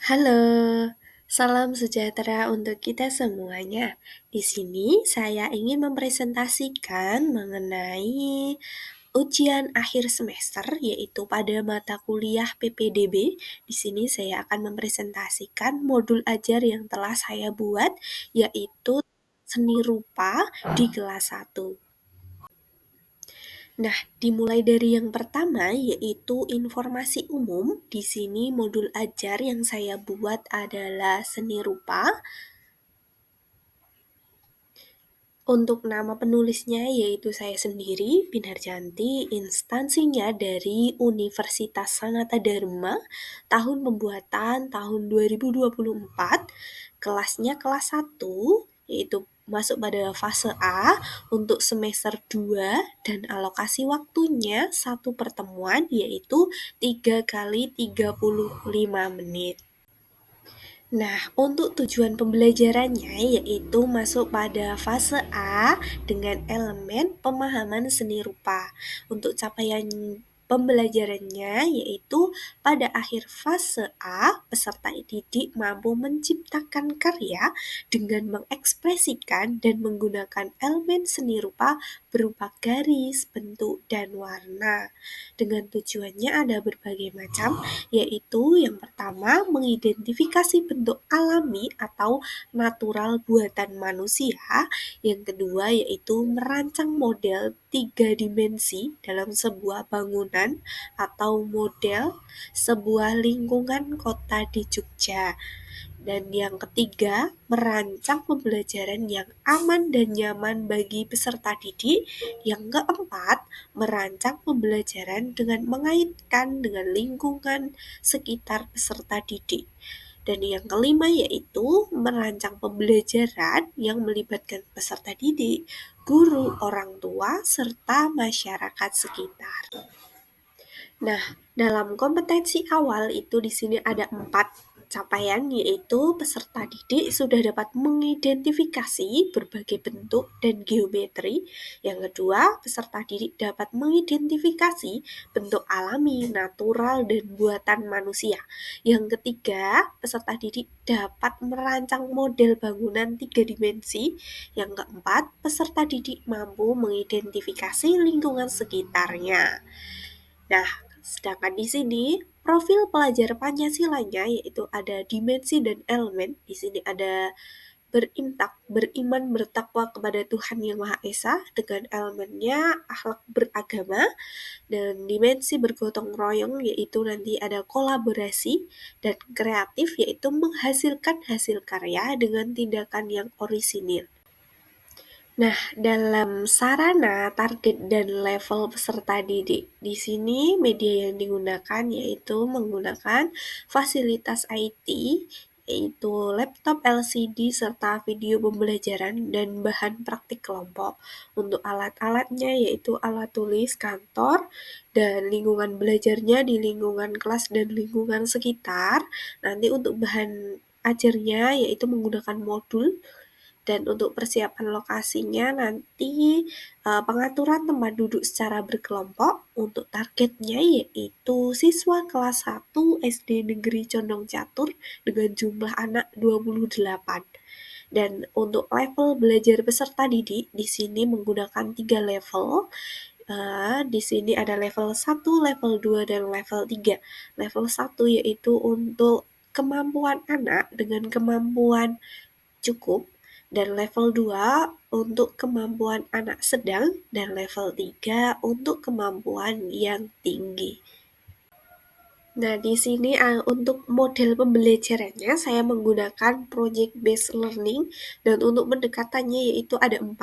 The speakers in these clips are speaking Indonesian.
Halo, salam sejahtera untuk kita semuanya. Di sini saya ingin mempresentasikan mengenai ujian akhir semester yaitu pada mata kuliah PPDB. Di sini saya akan mempresentasikan modul ajar yang telah saya buat yaitu seni rupa di kelas 1. Nah, dimulai dari yang pertama yaitu informasi umum. Di sini modul ajar yang saya buat adalah seni rupa. Untuk nama penulisnya yaitu saya sendiri, Binarjanti, instansinya dari Universitas Sanata Dharma, tahun pembuatan tahun 2024, kelasnya kelas 1, yaitu masuk pada fase A untuk semester 2 dan alokasi waktunya satu pertemuan yaitu 3 kali 35 menit. Nah, untuk tujuan pembelajarannya yaitu masuk pada fase A dengan elemen pemahaman seni rupa. Untuk capaian pembelajarannya yaitu pada akhir fase A, peserta didik mampu menciptakan karya dengan mengekspresikan dan menggunakan elemen seni rupa berupa garis, bentuk, dan warna. Dengan tujuannya ada berbagai macam, yaitu yang pertama mengidentifikasi bentuk alami atau natural buatan manusia, yang kedua yaitu merancang model tiga dimensi dalam sebuah bangunan atau model sebuah lingkungan kota di Jogja. Dan yang ketiga, merancang pembelajaran yang aman dan nyaman bagi peserta didik. Yang keempat, merancang pembelajaran dengan mengaitkan dengan lingkungan sekitar peserta didik. Dan yang kelima yaitu merancang pembelajaran yang melibatkan peserta didik, guru, orang tua, serta masyarakat sekitar. Nah, dalam kompetensi awal itu di sini ada 4 capaian, yaitu peserta didik sudah dapat mengidentifikasi berbagai bentuk dan geometri. Yang kedua, peserta didik dapat mengidentifikasi bentuk alami, natural, dan buatan manusia. Yang ketiga, peserta didik dapat merancang model bangunan 3 dimensi. Yang keempat, peserta didik mampu mengidentifikasi lingkungan sekitarnya. Nah, sedangkan di sini profil pelajar Pancasilanya yaitu ada dimensi dan elemen. Di sini ada beriman, bertakwa kepada Tuhan Yang Maha Esa dengan elemennya akhlak beragama, dan dimensi bergotong royong yaitu nanti ada kolaborasi, dan kreatif yaitu menghasilkan hasil karya dengan tindakan yang orisinil. Nah, dalam sarana, target, dan level peserta didik, di sini media yang digunakan yaitu menggunakan fasilitas IT, yaitu laptop LCD serta video pembelajaran dan bahan praktik kelompok. Untuk alat-alatnya yaitu alat tulis kantor dan lingkungan belajarnya di lingkungan kelas dan lingkungan sekitar. Nanti untuk bahan ajarnya yaitu menggunakan modul, dan untuk persiapan lokasinya nanti pengaturan tempat duduk secara berkelompok. Untuk targetnya yaitu siswa kelas 1 SD Negeri Condong Catur dengan jumlah anak 28. Dan untuk level belajar peserta didik di sini menggunakan 3 level. Di sini ada level 1, level 2, dan level 3. Level 1 yaitu untuk kemampuan anak dengan kemampuan cukup, dan level 2 untuk kemampuan anak sedang, dan level 3 untuk kemampuan yang tinggi. Nah, di sini untuk model pembelajarannya saya menggunakan project based learning, dan untuk pendekatannya yaitu ada 4,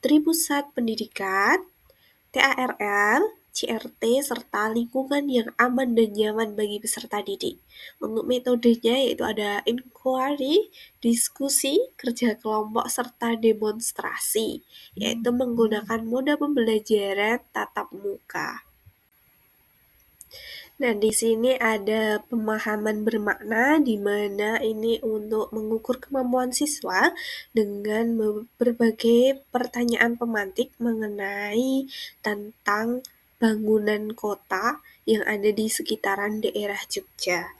Tripusat Pendidikan, TARL, CRT, serta lingkungan yang aman dan nyaman bagi peserta didik. Untuk metodenya yaitu ada inquiry, diskusi, kerja kelompok, serta demonstrasi, yaitu menggunakan moda pembelajaran tatap muka. Nah, di sini ada pemahaman bermakna di mana ini untuk mengukur kemampuan siswa dengan berbagai pertanyaan pemantik mengenai tentang bangunan kota yang ada di sekitaran daerah Jogja.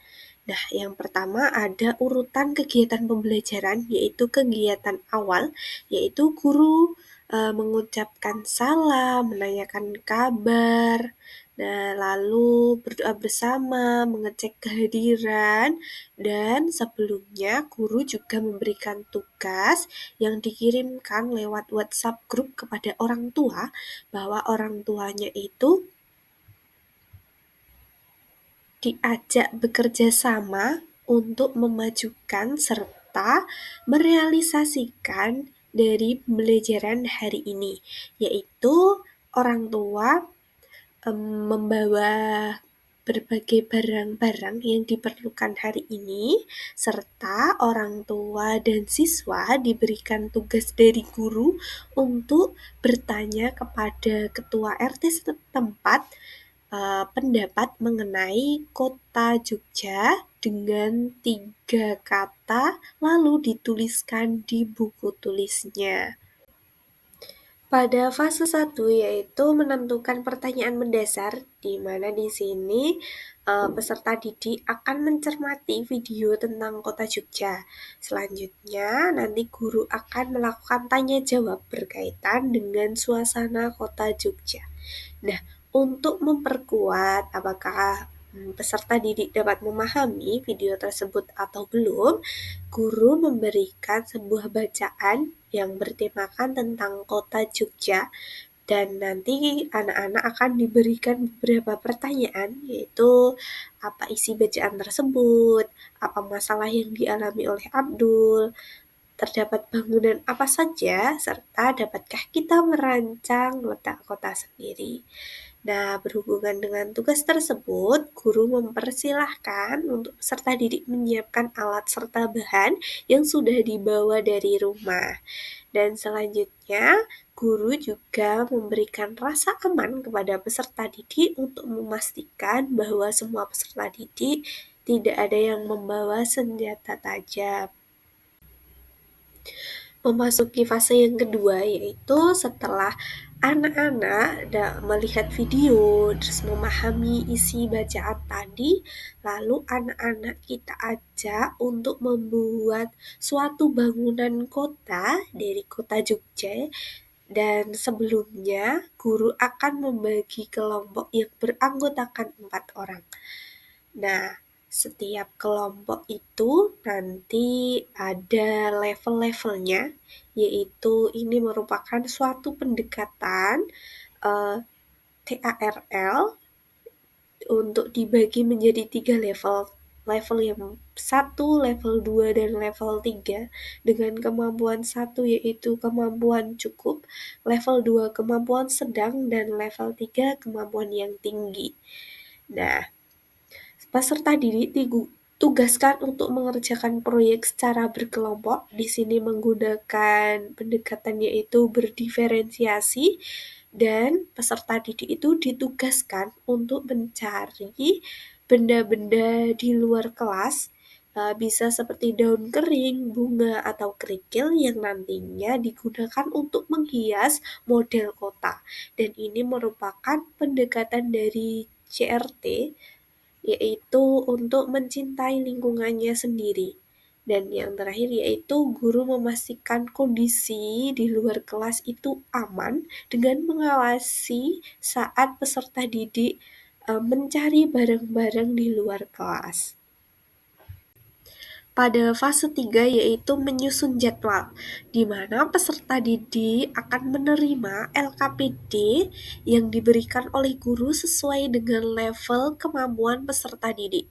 Nah, yang pertama ada urutan kegiatan pembelajaran, yaitu kegiatan awal, yaitu guru mengucapkan salam, menanyakan kabar, nah lalu berdoa bersama, mengecek kehadiran, dan sebelumnya guru juga memberikan tugas yang dikirimkan lewat WhatsApp grup kepada orang tua, bahwa orang tuanya itu diajak bekerja sama untuk memajukan serta merealisasikan dari pembelajaran hari ini, yaitu orang tua membawa berbagai barang-barang yang diperlukan hari ini, serta orang tua dan siswa diberikan tugas dari guru untuk bertanya kepada ketua RT setempat pendapat mengenai kota Jogja dengan 3 kata, lalu dituliskan di buku tulisnya. Pada fase 1 yaitu menentukan pertanyaan mendasar, di mana di sini peserta didik akan mencermati video tentang kota Jogja. Selanjutnya nanti guru akan melakukan tanya jawab berkaitan dengan suasana kota Jogja. Nah, untuk memperkuat apakah peserta didik dapat memahami video tersebut atau belum, guru memberikan sebuah bacaan yang bertemakan tentang kota Jogja, dan nanti anak-anak akan diberikan beberapa pertanyaan, yaitu apa isi bacaan tersebut, apa masalah yang dialami oleh Abdul, terdapat bangunan apa saja, serta dapatkah kita merancang letak kota sendiri. Nah, berhubungan dengan tugas tersebut, guru mempersilahkan untuk peserta didik menyiapkan alat serta bahan yang sudah dibawa dari rumah. Dan selanjutnya, guru juga memberikan rasa aman kepada peserta didik untuk memastikan bahwa semua peserta didik tidak ada yang membawa senjata tajam. Memasuki fase yang kedua, yaitu setelah anak-anak melihat video terus memahami isi bacaan tadi, lalu anak-anak kita ajak untuk membuat suatu bangunan kota dari kota Jogja, dan sebelumnya guru akan membagi kelompok yang beranggotakan 4 orang. Nah, setiap kelompok itu nanti ada level-levelnya, yaitu ini merupakan suatu pendekatan TARL untuk dibagi menjadi 3 level. Level yang 1, level 2, dan level 3 dengan kemampuan 1 yaitu kemampuan cukup, level 2 kemampuan sedang, dan level 3 kemampuan yang tinggi. Nah, peserta didik ditugaskan untuk mengerjakan proyek secara berkelompok. Di sini menggunakan pendekatan yaitu berdiferensiasi, dan peserta didik itu ditugaskan untuk mencari benda-benda di luar kelas, bisa seperti daun kering, bunga, atau kerikil yang nantinya digunakan untuk menghias model kota. Dan ini merupakan pendekatan dari CRT, yaitu untuk mencintai lingkungannya sendiri. Dan yang terakhir yaitu guru memastikan kondisi di luar kelas itu aman dengan mengawasi saat peserta didik mencari barang-barang di luar kelas. Pada fase 3 yaitu menyusun jadwal, di mana peserta didik akan menerima LKPD yang diberikan oleh guru sesuai dengan level kemampuan peserta didik.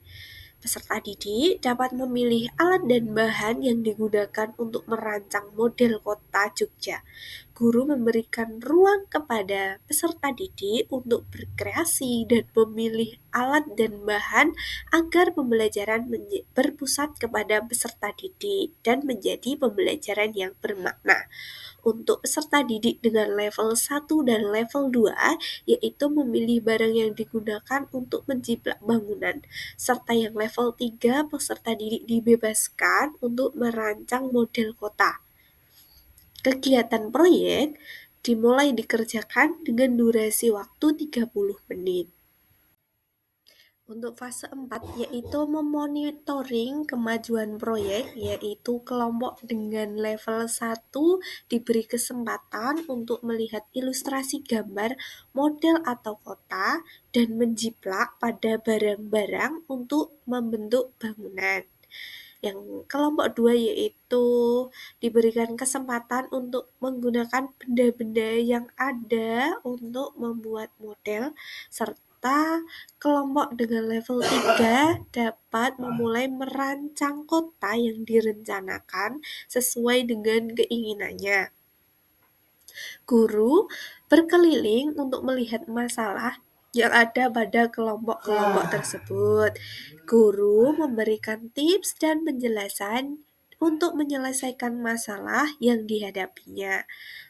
Peserta didik dapat memilih alat dan bahan yang digunakan untuk merancang model kota Jogja. Guru memberikan ruang kepada peserta didik untuk berkreasi dan memilih alat dan bahan agar pembelajaran berpusat kepada peserta didik dan menjadi pembelajaran yang bermakna. Untuk peserta didik dengan level 1 dan level 2, yaitu memilih barang yang digunakan untuk menjiplak bangunan, serta yang level 3, peserta didik dibebaskan untuk merancang model kota. Kegiatan proyek dimulai dikerjakan dengan durasi waktu 30 menit. Untuk fase 4 yaitu memonitoring kemajuan proyek, yaitu kelompok dengan level 1 diberi kesempatan untuk melihat ilustrasi gambar, model atau kota, dan menjiplak pada barang-barang untuk membentuk bangunan. Yang kelompok 2 yaitu diberikan kesempatan untuk menggunakan benda-benda yang ada untuk membuat model, serta kelompok dengan level 3 dapat memulai merancang kota yang direncanakan sesuai dengan keinginannya. Guru berkeliling untuk melihat masalah yang ada pada kelompok-kelompok tersebut. Guru memberikan tips dan penjelasan untuk menyelesaikan masalah yang dihadapinya.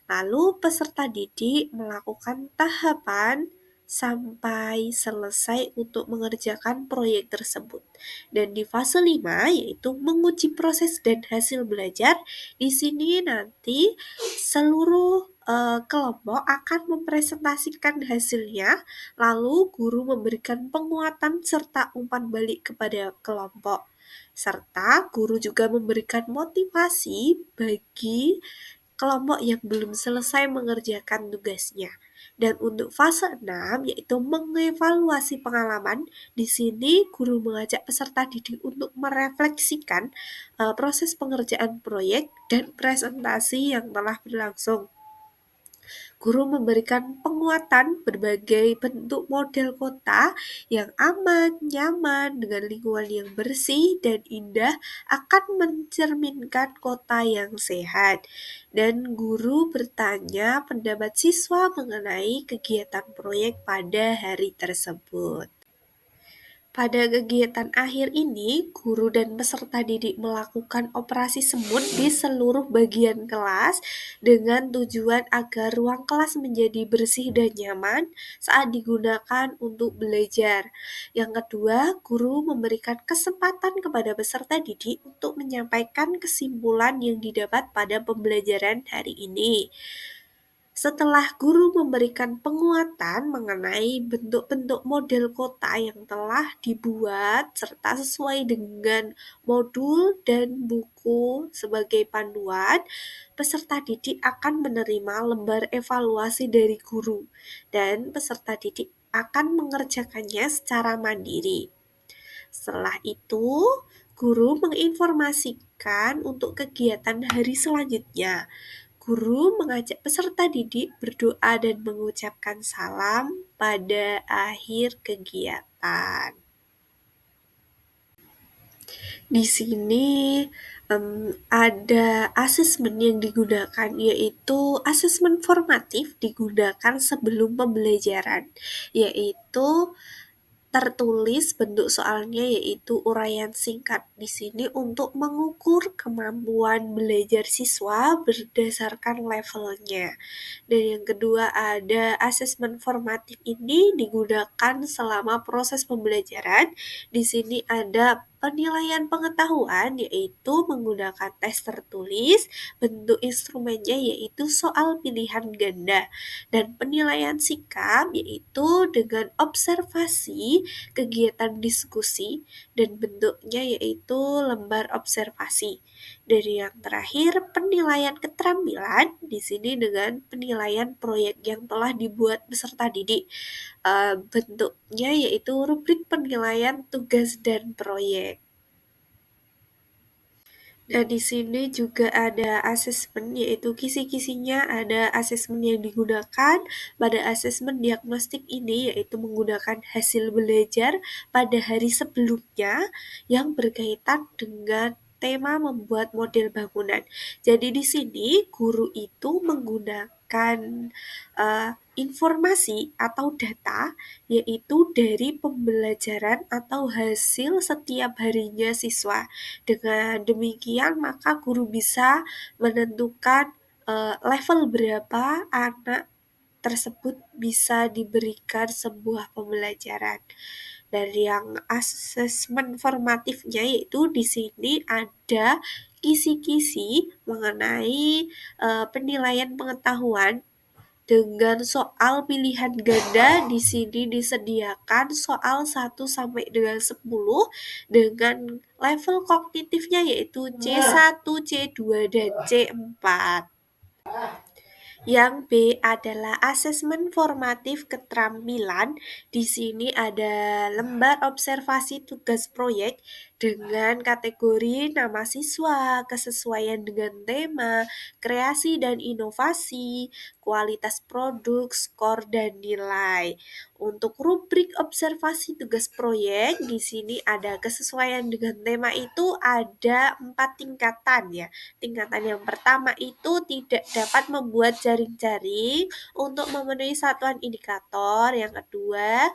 Lalu peserta didik melakukan tahapan sampai selesai untuk mengerjakan proyek tersebut. Dan di fase 5 yaitu menguji proses dan hasil belajar. Di sini nanti seluruh kelompok akan mempresentasikan hasilnya, lalu guru memberikan penguatan serta umpan balik kepada kelompok. Serta guru juga memberikan motivasi bagi kelompok yang belum selesai mengerjakan tugasnya. Dan untuk fase 6 yaitu mengevaluasi pengalaman, di sini guru mengajak peserta didik untuk merefleksikan proses pengerjaan proyek dan presentasi yang telah berlangsung. Guru memberikan penguatan berbagai bentuk model kota yang aman, nyaman, dengan lingkungan yang bersih dan indah akan mencerminkan kota yang sehat. Dan guru bertanya pendapat siswa mengenai kegiatan proyek pada hari tersebut. Pada kegiatan akhir ini, guru dan peserta didik melakukan operasi semut di seluruh bagian kelas dengan tujuan agar ruang kelas menjadi bersih dan nyaman saat digunakan untuk belajar. Yang kedua, guru memberikan kesempatan kepada peserta didik untuk menyampaikan kesimpulan yang didapat pada pembelajaran hari ini. Setelah guru memberikan penguatan mengenai bentuk-bentuk model kota yang telah dibuat serta sesuai dengan modul dan buku sebagai panduan, peserta didik akan menerima lembar evaluasi dari guru dan peserta didik akan mengerjakannya secara mandiri. Setelah itu, guru menginformasikan untuk kegiatan hari selanjutnya. Guru mengajak peserta didik berdoa dan mengucapkan salam pada akhir kegiatan. Di sini ada asesmen yang digunakan, yaitu asesmen formatif digunakan sebelum pembelajaran, yaitu tertulis bentuk soalnya yaitu uraian singkat di sini untuk mengukur kemampuan belajar siswa berdasarkan levelnya. Dan yang kedua ada asesmen formatif ini digunakan selama proses pembelajaran. Di sini ada penilaian pengetahuan yaitu menggunakan tes tertulis, bentuk instrumennya yaitu soal pilihan ganda, dan penilaian sikap yaitu dengan observasi, kegiatan diskusi, dan bentuknya yaitu lembar observasi. Dari yang terakhir penilaian keterampilan di sini dengan penilaian proyek yang telah dibuat peserta didik. Bentuknya yaitu rubrik penilaian tugas dan proyek. Dan di sini juga ada asesmen yaitu kisi-kisinya ada asesmen yang digunakan pada asesmen diagnostik ini yaitu menggunakan hasil belajar pada hari sebelumnya yang berkaitan dengan tema membuat model bangunan. Jadi di sini guru itu menggunakan informasi atau data yaitu dari pembelajaran atau hasil setiap harinya siswa. Dengan demikian maka guru bisa menentukan level berapa anak tersebut bisa diberikan sebuah pembelajaran. Dari yang asesmen formatifnya yaitu di sini ada kisi-kisi mengenai penilaian pengetahuan Dengan soal pilihan ganda di sini disediakan soal 1 sampai dengan 10 dengan level kognitifnya yaitu C1, C2, dan C4. Yang B adalah asesmen formatif keterampilan. Di sini ada lembar observasi tugas proyek dengan kategori nama siswa, kesesuaian dengan tema, kreasi dan inovasi, kualitas produk, skor dan nilai. Untuk rubrik observasi tugas proyek, di sini ada kesesuaian dengan tema itu ada 4 tingkatan ya. Tingkatan yang pertama itu tidak dapat membuat jaring-jaring untuk memenuhi satuan indikator. Yang kedua,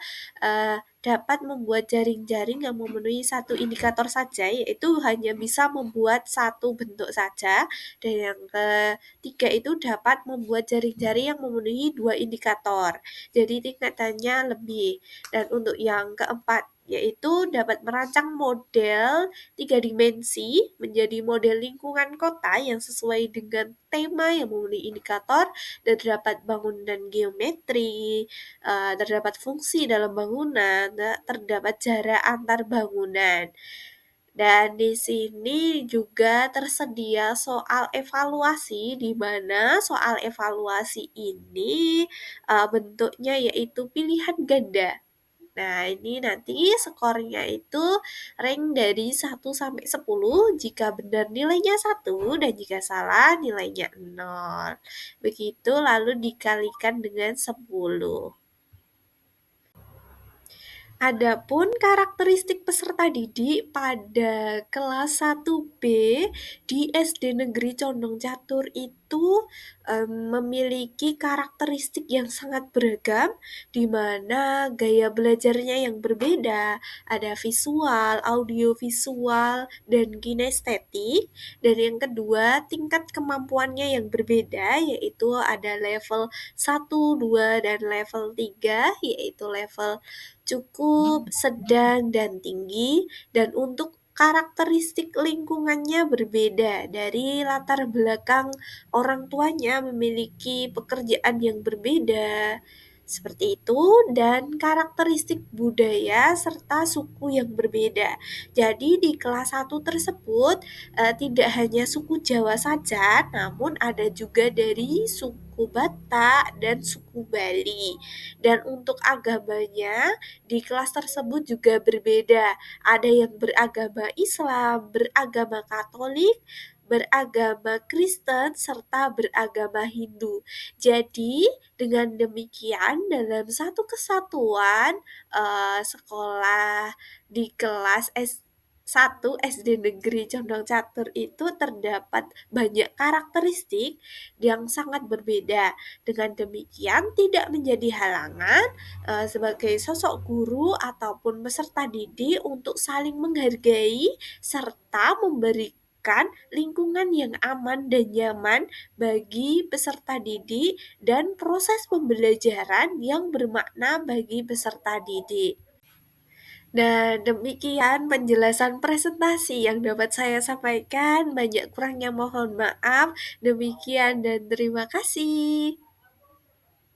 dapat membuat jaring-jaring yang memenuhi satu indikator saja, yaitu hanya bisa membuat satu bentuk saja. Dan yang ketiga itu dapat membuat jaring-jaring yang memenuhi 2 indikator. Jadi tingkatannya lebih. Dan untuk yang keempat, yaitu dapat merancang model 3 dimensi menjadi model lingkungan kota yang sesuai dengan tema yang memenuhi indikator, dan terdapat bangunan geometri, terdapat fungsi dalam bangunan, terdapat jarak antar bangunan. Dan di sini juga tersedia soal evaluasi, di mana soal evaluasi ini bentuknya yaitu pilihan ganda. Nah, ini nanti skornya itu rank dari 1 sampai 10. Jika benar nilainya 1 dan jika salah nilainya 0. Begitu lalu dikalikan dengan 10. Adapun karakteristik peserta didik pada kelas 1B di SD Negeri Condong Catur itu memiliki karakteristik yang sangat beragam, di mana gaya belajarnya yang berbeda, ada visual, audiovisual, dan kinestetik. Dan yang kedua, tingkat kemampuannya yang berbeda, yaitu ada level 1, 2, dan level 3, yaitu level cukup, sedang, dan tinggi. Dan untuk karakteristik lingkungannya berbeda, dari latar belakang orang tuanya memiliki pekerjaan yang berbeda. Seperti itu, dan karakteristik budaya serta suku yang berbeda. Jadi di kelas 1 tersebut tidak hanya suku Jawa saja, namun ada juga dari suku Batak dan suku Bali. Dan untuk agamanya di kelas tersebut juga berbeda. Ada yang beragama Islam, beragama Katolik, beragama Kristen, serta beragama Hindu. Jadi, dengan demikian dalam satu kesatuan sekolah di kelas S1 SD Negeri Condong Catur itu terdapat banyak karakteristik yang sangat berbeda. Dengan demikian tidak menjadi halangan sebagai sosok guru ataupun peserta didik untuk saling menghargai serta memberikan lingkungan yang aman dan nyaman bagi peserta didik dan proses pembelajaran yang bermakna bagi peserta didik. Nah, demikian penjelasan presentasi yang dapat saya sampaikan. Banyak kurangnya mohon maaf. Demikian dan terima kasih.